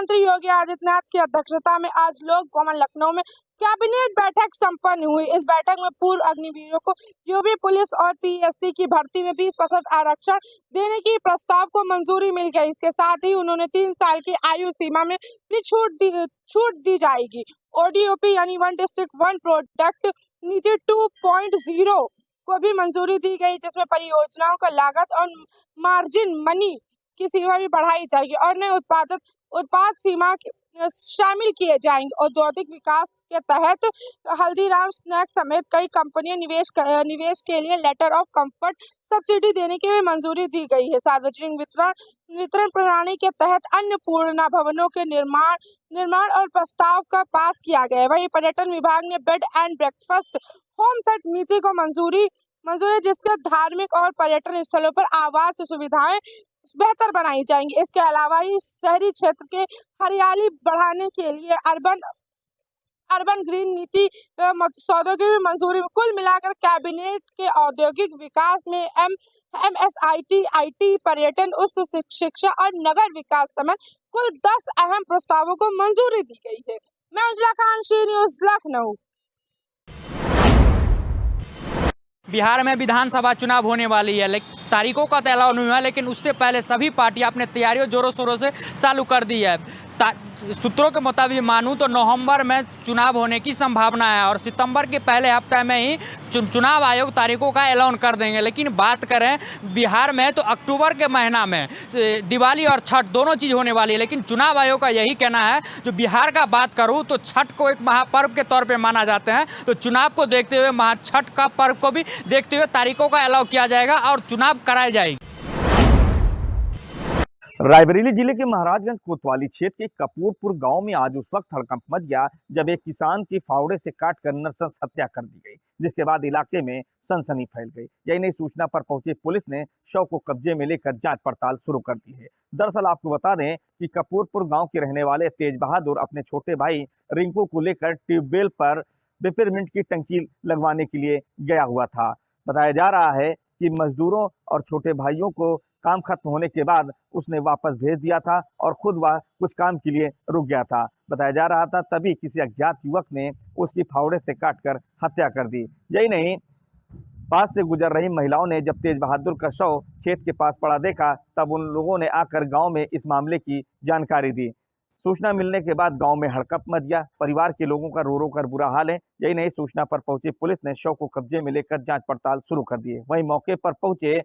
मुख्यमंत्री योगी आदित्यनाथ की अध्यक्षता में आज लोक भवन लखनऊ में कैबिनेट बैठक संपन्न हुई। इस बैठक में पूर्व अग्निवीरों को यूपी पुलिस और पीएससी की भर्ती में 20% आरक्षण देने की प्रस्ताव को मंजूरी मिल गई। इसके साथ ही उन्होंने 3 साल की आयु सीमा में भी छूट दी जाएगी। ओडीओपी यानी वन डिस्ट्रिक्ट वन प्रोडक्ट नीति 2.0 को भी मंजूरी दी गई, जिसमें परियोजनाओं का लागत और मार्जिन मनी की सीमा भी बढ़ाई जाएगी और नए उत्पाद सीमा शामिल किए जाएंगे। औद्योगिक विकास के तहत हल्दीराम स्नैक्स समेत कई कंपनियां निवेश के लिए लेटर ऑफ कंफर्ट सब्सिडी देने की भी मंजूरी दी गई है। सार्वजनिक वितरण प्रणाली के तहत अन्नपूर्णा भवनों के निर्माण और प्रस्ताव का पास किया गया है। वहीं पर्यटन विभाग ने bed and breakfast home set नीति को मंजूरी जिसके धार्मिक और पर्यटन स्थलों पर आवास सुविधाएं बेहतर बनाई जाएंगी। इसके अलावा ही शहरी क्षेत्र के हरियाली बढ़ाने के लिए अर्बन ग्रीन नीति सौदों की भी मंजूरी। कुल मिलाकर कैबिनेट के औद्योगिक विकास में एमएसआईटी, आईटी, पर्यटन, उच्च शिक्षा और नगर विकास समेत कुल 10 अहम प्रस्तावों को मंजूरी दी गई है। मैं अंजला खान, शी न्यूज़, लखनऊ। बिहार में विधानसभा चुनाव होने वाली है, लेकिन तारीखों का तो ऐलान हुआ है, लेकिन उससे पहले सभी पार्टियां अपने तैयारियों जोरों शोरों से चालू कर दी है। सूत्रों के मुताबिक मानूं तो नवंबर में चुनाव होने की संभावना है और सितंबर के पहले हफ्ते में ही चुनाव आयोग तारीखों का ऐलान कर देंगे। लेकिन बात करें बिहार में तो अक्टूबर के महीना में दिवाली और छठ दोनों चीज़ होने वाली है। लेकिन चुनाव आयोग का यही कहना है, जो बिहार का बात करूं तो छठ को एक महापर्व के तौर पे माना जाते हैं, तो चुनाव को देखते हुए छठ का पर्व को भी देखते हुए तारीखों का ऐलान किया जाएगा और चुनाव कराए जाएगी। रायबरेली जिले के महाराजगंज कोतवाली क्षेत्र के कपूरपुर गांव में आज उस वक्त हड़कंप मच गया जब एक किसान की फावड़े से काटकर नृशंस हत्या कर दी गई, जिसके बाद इलाके में सनसनी फैल गई। यही नहीं, सूचना पर पहुंची पुलिस ने शव को कब्जे में लेकर जांच पड़ताल शुरू कर दी है। दरअसल आपको बता दें कि कपूरपुर गाँव के रहने वाले तेज बहादुर अपने छोटे भाई रिंकू को लेकर ट्यूबवेल पर पेपरमिंट की टंकी लगवाने के लिए गया हुआ था। बताया जा रहा है कि मजदूरों और छोटे भाइयों को काम खत्म होने के बाद उसने वापस भेज दिया था और खुद वह कुछ काम के लिए रुक गया था। बताया जा रहा था तभी किसी अज्ञात युवक ने उसकी फावड़े से काटकर हत्या कर दी। यही नहीं, पास से गुजर रही महिलाओं ने जब तेज बहादुर का शव खेत के पास पड़ा देखा, तब उन लोगों ने आकर गांव में इस मामले की जानकारी दी। सूचना मिलने के बाद गांव में हड़कंप मच गया। परिवार के लोगों का रो रो कर बुरा हाल है। यही नहीं, सूचना पर पहुंची पुलिस ने शव को कब्जे में लेकर जांच पड़ताल शुरू कर दी है। वहीं मौके पर पहुंचे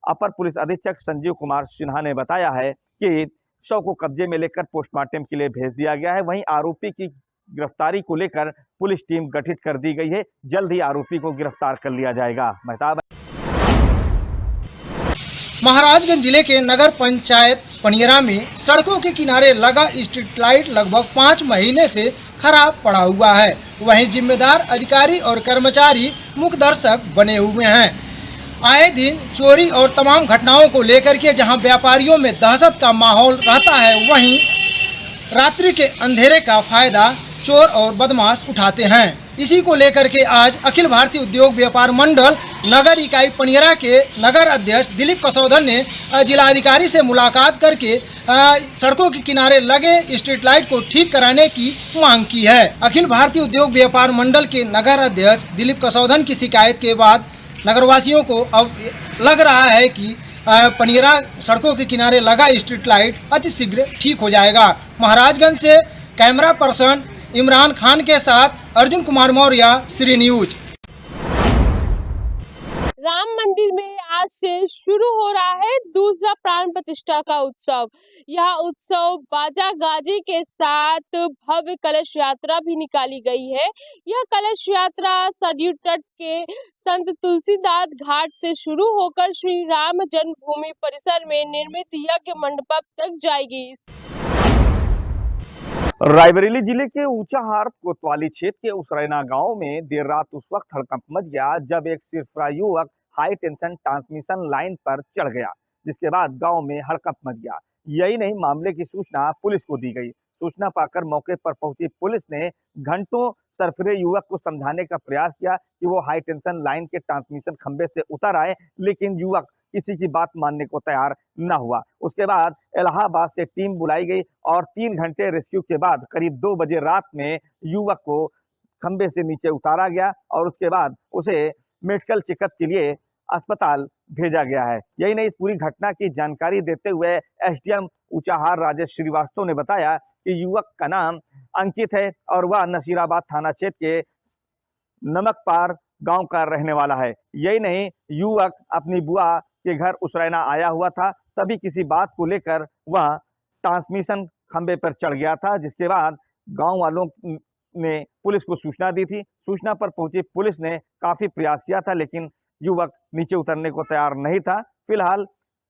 अपर पुलिस अधीक्षक संजीव कुमार सिन्हा ने बताया है कि शव को कब्जे में लेकर पोस्टमार्टम के लिए भेज दिया गया है। वहीं आरोपी की गिरफ्तारी को लेकर पुलिस टीम गठित कर दी गई है। जल्द ही आरोपी को गिरफ्तार कर लिया जाएगा। महाराजगंज जिले के नगर पंचायत पनियरा में सड़कों के किनारे लगा स्ट्रीट लाइट लगभग 5 महीने से खराब पड़ा हुआ है। वहीं जिम्मेदार अधिकारी और कर्मचारी मुख्य दर्शक बने हुए हैं। आए दिन चोरी और तमाम घटनाओं को लेकर के जहां व्यापारियों में दहशत का माहौल रहता है, वहीं रात्रि के अंधेरे का फायदा चोर और बदमाश उठाते हैं। इसी को लेकर के आज अखिल भारतीय उद्योग व्यापार मंडल नगर इकाई पनियरा के नगर अध्यक्ष दिलीप कसौधन ने जिलाधिकारी से मुलाकात करके सड़कों के किनारे लगे स्ट्रीट लाइट को ठीक कराने की मांग की है। अखिल भारतीय उद्योग व्यापार मंडल के नगर अध्यक्ष दिलीप कसौधन की शिकायत के बाद नगरवासियों को अब लग रहा है कि पनियरा सड़कों के किनारे लगा स्ट्रीट लाइट अति शीघ्र ठीक हो जाएगा। महाराजगंज से कैमरा पर्सन इमरान खान के साथ अर्जुन कुमार मौर्य, श्री न्यूज। राम मंदिर में आज से शुरू हो रहा है दूसरा प्राण प्रतिष्ठा का उत्सव। यह उत्सव बाजा गाजे के साथ भव्य कलश यात्रा भी निकाली गई है। यह कलश यात्रा सरयू तट के संत तुलसीदास घाट से शुरू होकर श्री राम जन्मभूमि परिसर में निर्मित यज्ञ मंडप तक जाएगी। रायबरेली जिले के ऊंचाहार कोतवाली क्षेत्र के उसरैना गांव में देर रात उस वक्त हड़कंप मच गया जब एक सिरफरा युवक हाई टेंशन ट्रांसमिशन लाइन पर चढ़ गया, जिसके बाद गांव में हड़कंप मच गया। यही नहीं, मामले की सूचना पुलिस को दी गई। सूचना पाकर मौके पर पहुंची पुलिस ने घंटों सरफरे युवक को समझाने का प्रयास किया कि वो हाई टेंशन लाइन के ट्रांसमिशन खंभे से उतर आए, लेकिन युवक किसी की बात मानने को तैयार न हुआ। उसके बाद इलाहाबाद से टीम बुलाई गई और 3 घंटे रेस्क्यू के बाद करीब 2 बजे रात में युवक को खंबे से नीचे उतारा गया और उसके बाद उसे मेडिकल चेकअप के लिए अस्पताल भेजा गया है। यही नहीं, इस पूरी घटना की जानकारी देते हुए एसडीएम ऊंचाहार राजेश श्रीवास्तव ने बताया कि युवक का नाम अंकित है और वह नसीराबाद थाना क्षेत्र के नमकपार गांव का रहने वाला है। यही नहीं, युवक अपनी बुआ के घर उसरैना आया हुआ था, तभी किसी बात को लेकर वह ट्रांसमिशन खंबे पर चढ़ गया था, जिसके बाद गांव वालों ने पुलिस को सूचना दी थी। सूचना पर पहुंची पुलिस ने काफी प्रयास किया था, लेकिन युवक नीचे उतरने को तैयार नहीं था। फिलहाल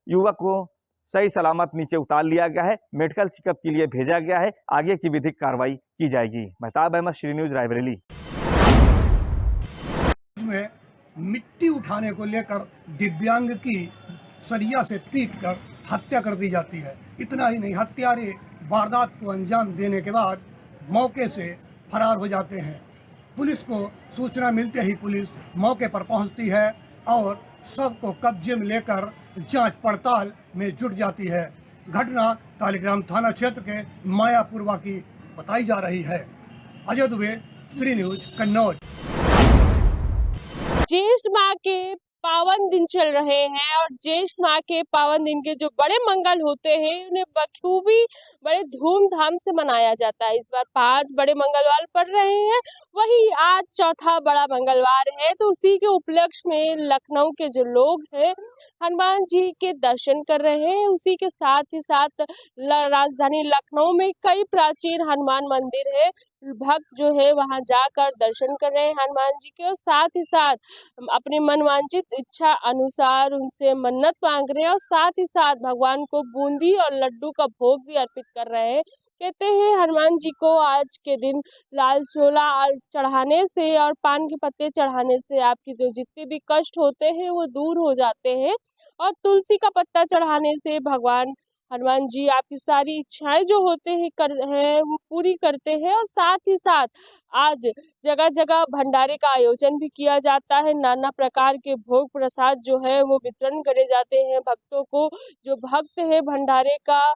युवक को सही सलामत नीचे उतार लिया गया है, मेडिकल चेकअप के लिए भेजा गया है। आगे की विधिक कार्रवाई की जाएगी। महताब अहमद, श्री न्यूज, रायबरेली। में मिट्टी उठाने को लेकर दिव्यांग की सरिया से पीटकर हत्या कर दी जाती है। इतना ही नहीं, हत्यारे वारदात को अंजाम देने के बाद मौके से फरार हो जाते हैं। पुलिस को सूचना मिलते ही पुलिस मौके पर पहुंचती है और सबको कब्जे में लेकर जांच पड़ताल में जुट जाती है। घटना तालीग्राम थाना क्षेत्र के मायापुरवा की बताई जा रही है। अजय दुबे, श्री न्यूज, कन्नौज। ज्येष्ठ माह के पावन दिन चल रहे हैं और ज्येष्ठ माह के पावन दिन के जो बड़े मंगल होते हैं उन्हें बखूबी बड़े धूमधाम से मनाया जाता है। इस बार 5 बड़े मंगलवार पड़ रहे हैं, वही आज चौथा बड़ा मंगलवार है, तो उसी के उपलक्ष्य में लखनऊ के जो लोग हैं हनुमान जी के दर्शन कर रहे हैं। उसी के साथ ही साथ राजधानी लखनऊ में कई प्राचीन हनुमान मंदिर है, भक्त जो है वहां जाकर दर्शन कर रहे हैं हनुमान जी के और साथ ही साथ अपने मनवांचित इच्छा अनुसार उनसे मन्नत मांग रहे हैं और साथ ही साथ भगवान को बूंदी और लड्डू का भोग भी अर्पित कर रहे हैं। कहते हैं हनुमान जी को आज के दिन लाल चोला चढ़ाने से और पान के पत्ते चढ़ाने से आपकी जो जितने भी कष्ट होते हैं वो दूर हो जाते हैं और तुलसी का पत्ता चढ़ाने से भगवान हनुमान जी आपकी सारी इच्छाएं जो होते हैं वो पूरी करते हैं। और साथ ही साथ आज जगह जगह भंडारे का आयोजन भी किया जाता है। नाना प्रकार के भोग प्रसाद जो है वो वितरण करे जाते हैं भक्तों को। जो भक्त है भंडारे का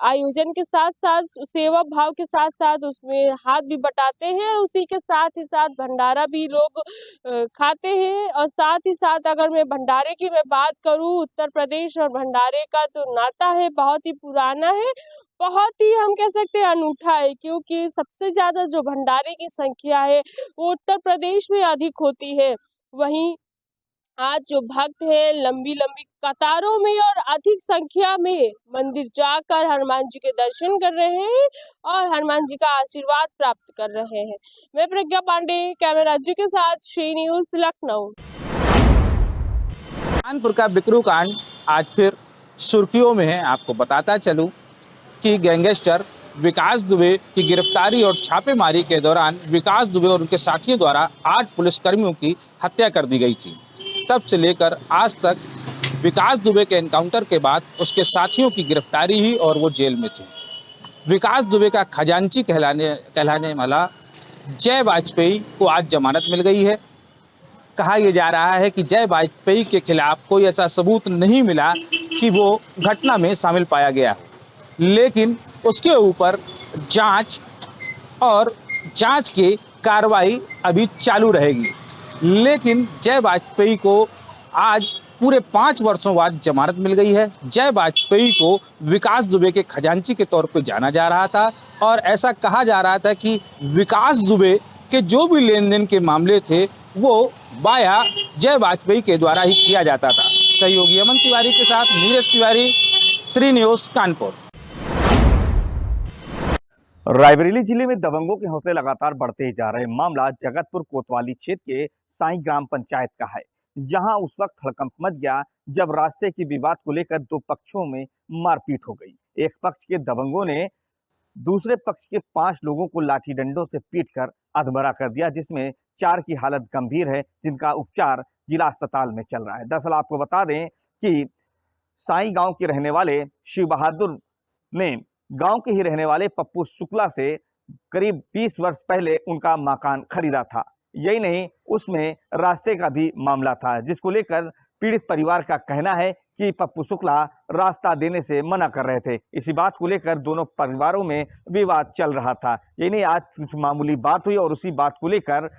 आयोजन के साथ साथ सेवा भाव के साथ साथ उसमें हाथ भी बटाते हैं और उसी के साथ ही साथ भंडारा भी लोग खाते हैं। और साथ ही साथ अगर मैं भंडारे की मैं बात करूं, उत्तर प्रदेश और भंडारे का तो नाता है बहुत ही पुराना है, बहुत ही हम कह सकते हैं अनूठा है, क्योंकि सबसे ज्यादा जो भंडारे की संख्या है वो उत्तर प्रदेश में अधिक होती है। वहीं आज जो भक्त है लंबी लंबी कतारों में और अधिक संख्या में मंदिर जाकर हनुमान जी के दर्शन कर रहे हैं और हनुमान जी का आशीर्वाद प्राप्त कर रहे हैं। मैं प्रज्ञा पांडे, कैमरा जी के साथ, श्री न्यूज, लखनऊ। कानपुर का बिकरू कांड आज फिर सुर्खियों में है। आपको बताता चलूं कि गैंगस्टर विकास दुबे की गिरफ्तारी और छापेमारी के दौरान विकास दुबे और उनके साथियों द्वारा 8 पुलिसकर्मियों की हत्या कर दी गई थी। तब से लेकर आज तक विकास दुबे के एनकाउंटर के बाद उसके साथियों की गिरफ्तारी ही और वो जेल में थे। विकास दुबे का खजांची कहलाने वाला जय वाजपेयी को आज जमानत मिल गई है। कहा यह जा रहा है कि जय वाजपेयी के खिलाफ कोई ऐसा सबूत नहीं मिला कि वो घटना में शामिल पाया गया, लेकिन उसके ऊपर जांच की कार्रवाई अभी चालू रहेगी। लेकिन जय वाजपेयी को आज पूरे 5 वर्षों बाद जमानत मिल गई है। जय वाजपेयी को विकास दुबे के खजांची के तौर पर जाना जा रहा था और ऐसा कहा जा रहा था कि विकास दुबे के जो भी लेन देन के मामले थे वो बाया जय वाजपेयी के द्वारा ही किया जाता था। सहयोगी अमन तिवारी के साथ नीरज तिवारी, श्री न्यूज, कानपुर। रायबरेली जिले में दबंगों के हौसले लगातार बढ़ते ही जा रहे। मामला जगतपुर कोतवाली क्षेत्र के साई ग्राम पंचायत का है, जहां उस वक्त हड़कंप मच गया जब रास्ते की विवाद को लेकर 2 पक्षों में मारपीट हो गई। एक पक्ष के दबंगों ने दूसरे पक्ष के 5 लोगों को लाठी डंडों से पीटकर अधमरा कर दिया, जिसमें 4 की हालत गंभीर है, जिनका उपचार जिला अस्पताल में चल रहा है। दरअसल आपको बता दें कि साई गांव के रहने वाले शिव बहादुर ने गांव के ही रहने वाले पप्पू शुक्ला से करीब 20 वर्ष पहले उनका मकान खरीदा था। यही नहीं, उसमें रास्ते का भी मामला था, जिसको लेकर पीड़ित परिवार का कहना है कि पप्पू शुक्ला रास्ता देने से मना कर रहे थे। इसी बात को लेकर दोनों परिवारों में विवाद चल रहा था। ये नहीं, आज कुछ मामूली बात हुई और उसी बात को लेकर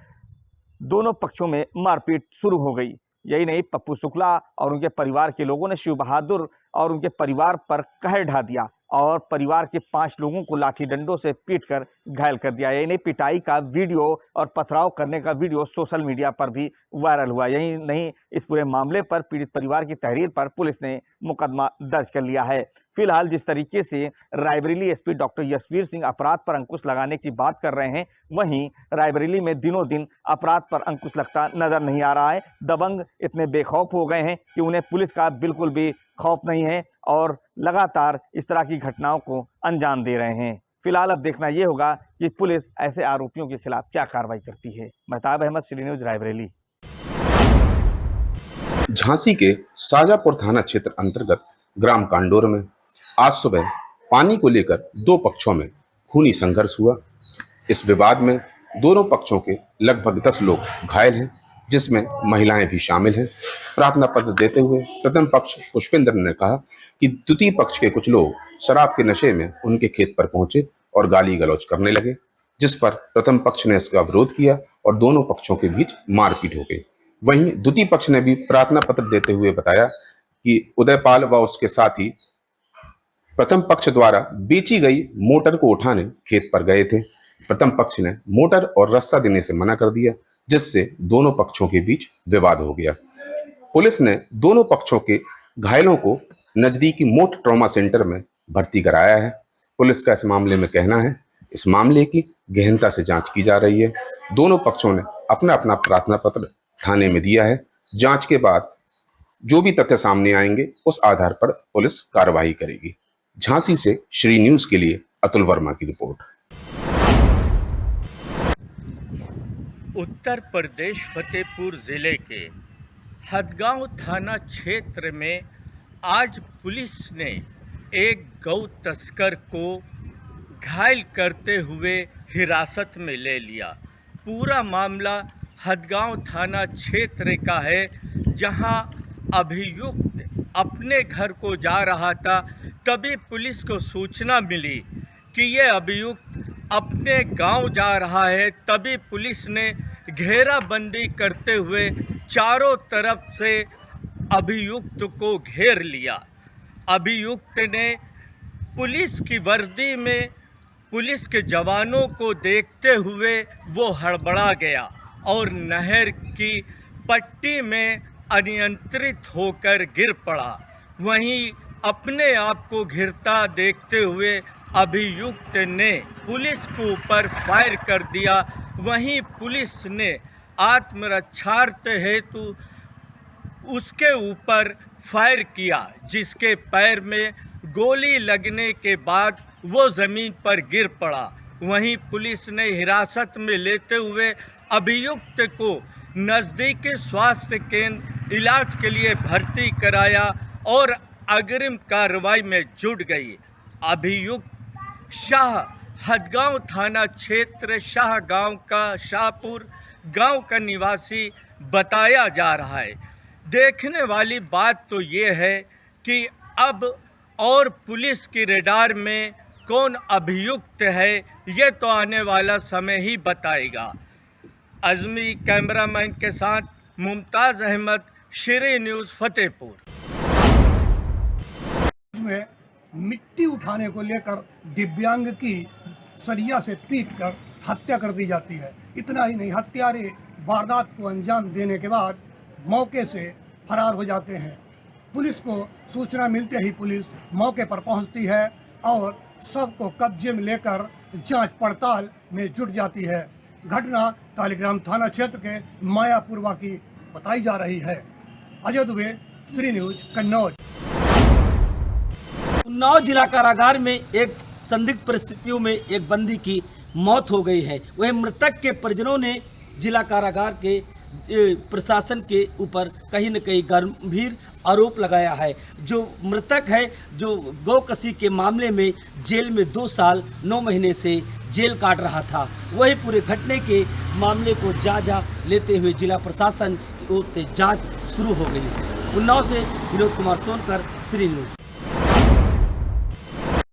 दोनों पक्षों में मारपीट शुरू हो गई। यही नहीं, पप्पू शुक्ला और उनके परिवार के लोगों ने शिव बहादुर और उनके परिवार पर कहर ढा दिया और परिवार के 5 लोगों को लाठी डंडों से पीटकर घायल कर दिया। यही नहीं, पिटाई का वीडियो और पथराव करने का वीडियो सोशल मीडिया पर भी वायरल हुआ। यही नहीं, इस पूरे मामले पर पीड़ित परिवार की तहरीर पर पुलिस ने मुकदमा दर्ज कर लिया है। फिलहाल जिस तरीके से रायबरेली एसपी डॉक्टर यशवीर सिंह अपराध पर अंकुश लगाने की बात कर रहे हैं, वहीं रायबरेली में दिनों दिन अपराध पर अंकुश लगता नजर नहीं आ रहा है। दबंग इतने बेखौफ हो गए हैं कि उन्हें पुलिस का बिल्कुल भी खौफ नहीं है और लगातार इस तरह की घटनाओं को अंजाम दे रहे हैं। फिलहाल अब देखना ये होगा कि पुलिस ऐसे आरोपियों के खिलाफ क्या कार्रवाई करती है। महताब अहमद, श्री न्यूज़, रायबरेली। झांसी के शाजापुर थाना क्षेत्र अंतर्गत ग्राम कांडोर में आज सुबह पानी को लेकर 2 पक्षों में खूनी संघर्ष हुआ। इस विवाद में दोनों पक्षों के लगभग 10 लोग घायल हैं, जिसमें महिलाएं भी शामिल हैं। प्रार्थना पत्र देते हुए प्रथम पक्ष पुष्पेंद्र ने कहा कि द्वितीय पक्ष के कुछ लोग शराब के नशे में उनके खेत पर पहुंचे और गाली गलौज करने लगे, जिस पर प्रथम पक्ष ने इसका विरोध किया और दोनों पक्षों के बीच मारपीट हो गई। वहीं द्वितीय पक्ष ने भी प्रार्थना पत्र देते हुए बताया कि उदयपाल व उसके साथी प्रथम पक्ष द्वारा बेची गई मोटर को उठाने खेत पर गए थे। प्रथम पक्ष ने मोटर और रस्सा देने से मना कर दिया, जिससे दोनों पक्षों के बीच विवाद हो गया। पुलिस ने दोनों पक्षों के घायलों को नजदीकी मोट ट्रॉमा सेंटर में भर्ती कराया है। पुलिस का इस मामले में कहना है इस मामले की गहनता से जांच की जा रही है। दोनों पक्षों ने अपना अपना प्रार्थना पत्र थाने में दिया है। जांच के बाद जो भी तथ्य सामने आएंगे उस आधार पर पुलिस कार्रवाई करेगी। झांसी से श्री न्यूज़ के लिए अतुल वर्मा की रिपोर्ट। उत्तर प्रदेश फतेहपुर जिले के हदगांव थाना क्षेत्र में आज पुलिस ने एक गौ तस्कर को घायल करते हुए हिरासत में ले लिया। पूरा मामला हदगांव थाना क्षेत्र का है, जहां अभियुक्त अपने घर को जा रहा था। तभी पुलिस को सूचना मिली कि ये अभियुक्त अपने गांव जा रहा है। तभी पुलिस ने घेराबंदी करते हुए चारों तरफ से अभियुक्त को घेर लिया। अभियुक्त ने पुलिस की वर्दी में पुलिस के जवानों को देखते हुए वो हड़बड़ा गया और नहर की पट्टी में अनियंत्रित होकर गिर पड़ा। वहीं अपने आप को गिरता देखते हुए अभियुक्त ने पुलिस के ऊपर फायर कर दिया। वहीं पुलिस ने आत्मरक्षार्थ हेतु उसके ऊपर फायर किया, जिसके पैर में गोली लगने के बाद वो ज़मीन पर गिर पड़ा। वहीं पुलिस ने हिरासत में लेते हुए अभियुक्त को नज़दीकी स्वास्थ्य केंद्र इलाज के लिए भर्ती कराया और अग्रिम कार्रवाई में जुट गई। अभियुक्त शाह हदगांव थाना क्षेत्र शाह गांव का शाहपुर गांव का निवासी बताया जा रहा है। देखने वाली बात तो ये है कि अब और पुलिस की रेडार में कौन अभियुक्त है, ये तो आने वाला समय ही बताएगा। अजमी कैमरामैन के साथ मुमताज़ अहमद, श्री न्यूज़ फतेहपुर। में मिट्टी उठाने को लेकर दिव्यांग की सरिया से पीटकर हत्या कर दी जाती है। इतना ही नहीं, हत्यारे वारदात को अंजाम देने के बाद मौके से फरार हो जाते हैं। पुलिस को सूचना मिलते ही पुलिस मौके पर पहुंचती है और सबको कब्जे में लेकर जांच पड़ताल में जुट जाती है। घटना तालीग्राम थाना क्षेत्र के मायापुरवा की बताई जा रही है। अजय दुबे, श्री न्यूज़, कन्नौज। उन्नाव जिला कारागार में एक संदिग्ध परिस्थितियों में एक बंदी की मौत हो गई है। वह मृतक के परिजनों ने जिला कारागार के प्रशासन के ऊपर कहीं न कहीं गंभीर आरोप लगाया है। जो मृतक है, जो गौकसी के मामले में जेल में 2 साल 9 महीने से जेल काट रहा था, वही पूरे घटने के मामले को जायजा लेते हुए जिला प्रशासन की ओर से जांच शुरू हो गई है। उन्नाव से विनोद कुमार सोनकर, श्री न्यूज।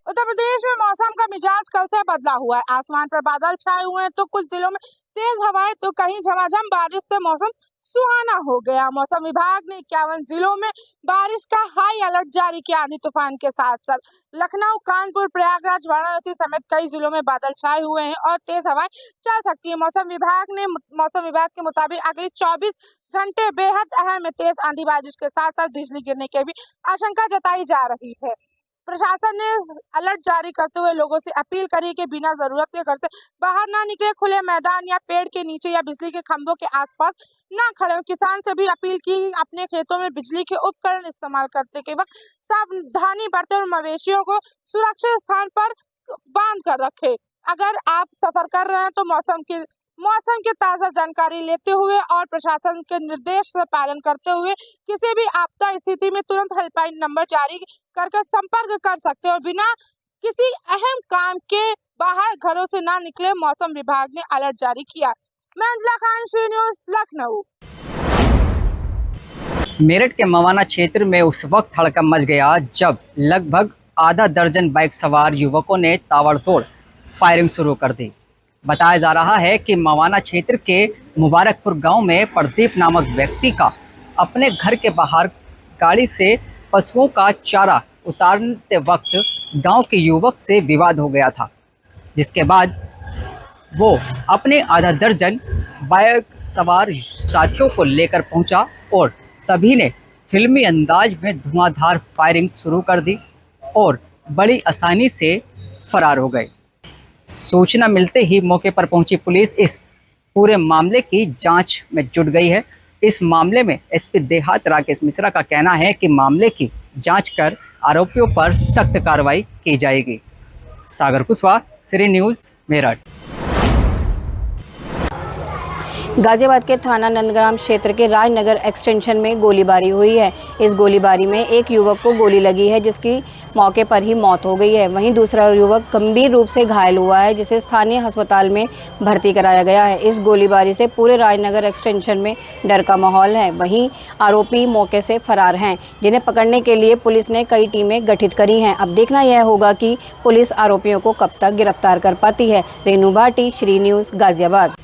उत्तर प्रदेश में मौसम का मिजाज कल से बदला हुआ है। आसमान पर बादल छाए हुए हैं तो कुछ जिलों में तेज हवाएं तो कहीं झमाझम बारिश से मौसम सुहाना हो गया। मौसम विभाग ने 51 जिलों में बारिश का हाई अलर्ट जारी किया। आंधी तूफान के साथ साथ लखनऊ, कानपुर, प्रयागराज, वाराणसी समेत कई जिलों में बादल छाए हुए हैं और तेज हवाएं चल सकती है। मौसम विभाग के मुताबिक अगले 24 घंटे बेहद अहम है। तेज आंधी बारिश के साथ साथ बिजली गिरने की भी आशंका जताई जा रही है। प्रशासन ने अलर्ट जारी करते हुए लोगों से अपील करी कि बिना जरूरत के घर से बाहर ना निकले, खुले मैदान या पेड़ के नीचे या बिजली के खंभों के आसपास ना खड़े हो। किसान से भी अपील की अपने खेतों में बिजली के उपकरण इस्तेमाल करते के वक्त सावधानी बरते और मवेशियों को सुरक्षित स्थान पर बांध कर रखे। अगर आप सफर कर रहे हैं तो मौसम की ताज़ा जानकारी लेते हुए और प्रशासन के निर्देश से पालन करते हुए किसी भी आपदा स्थिति में तुरंत हेल्पलाइन नंबर जारी कर संपर्क कर सकते हैं और बिना किसी अहम काम के बाहर घरों से ना निकले। मौसम विभाग ने अलर्ट जारी किया। मैं अंजला खान, श्री न्यूज, लखनऊ। मेरठ के मवाना क्षेत्र में उस वक्त हड़कंप मच गया जब लगभग आधा दर्जन बाइक सवार युवकों ने ताबड़तोड़ फायरिंग शुरू कर दी। बताया जा रहा है कि मवाना क्षेत्र के मुबारकपुर गांव में प्रदीप नामक व्यक्ति का अपने घर के बाहर गाड़ी से पशुओं का चारा उतारते वक्त गांव के युवक से विवाद हो गया था, जिसके बाद वो अपने आधा दर्जन बाइक सवार साथियों को लेकर पहुंचा और सभी ने फिल्मी अंदाज में धुआंधार फायरिंग शुरू कर दी और बड़ी आसानी से फरार हो गए। सूचना मिलते ही मौके पर पहुंची पुलिस इस पूरे मामले की जांच में जुट गई है। इस मामले में एसपी देहात राकेश मिश्रा का कहना है कि मामले की जांच कर आरोपियों पर सख्त कार्रवाई की जाएगी। सागर कुशवाहा, श्री न्यूज़, मेरठ। गाजियाबाद के थाना नंदग्राम क्षेत्र के राजनगर एक्सटेंशन में गोलीबारी हुई है। इस गोलीबारी में एक युवक को गोली लगी है, जिसकी मौके पर ही मौत हो गई है। वहीं दूसरा युवक गंभीर रूप से घायल हुआ है, जिसे स्थानीय अस्पताल में भर्ती कराया गया है। इस गोलीबारी से पूरे राजनगर एक्सटेंशन में डर का माहौल है। वहीं आरोपी मौके से फरार हैं, जिन्हें पकड़ने के लिए पुलिस ने कई टीमें गठित करी हैं। अब देखना यह होगा कि पुलिस आरोपियों को कब तक गिरफ्तार कर पाती है। रेनू भाटी, श्री न्यूज़, गाजियाबाद।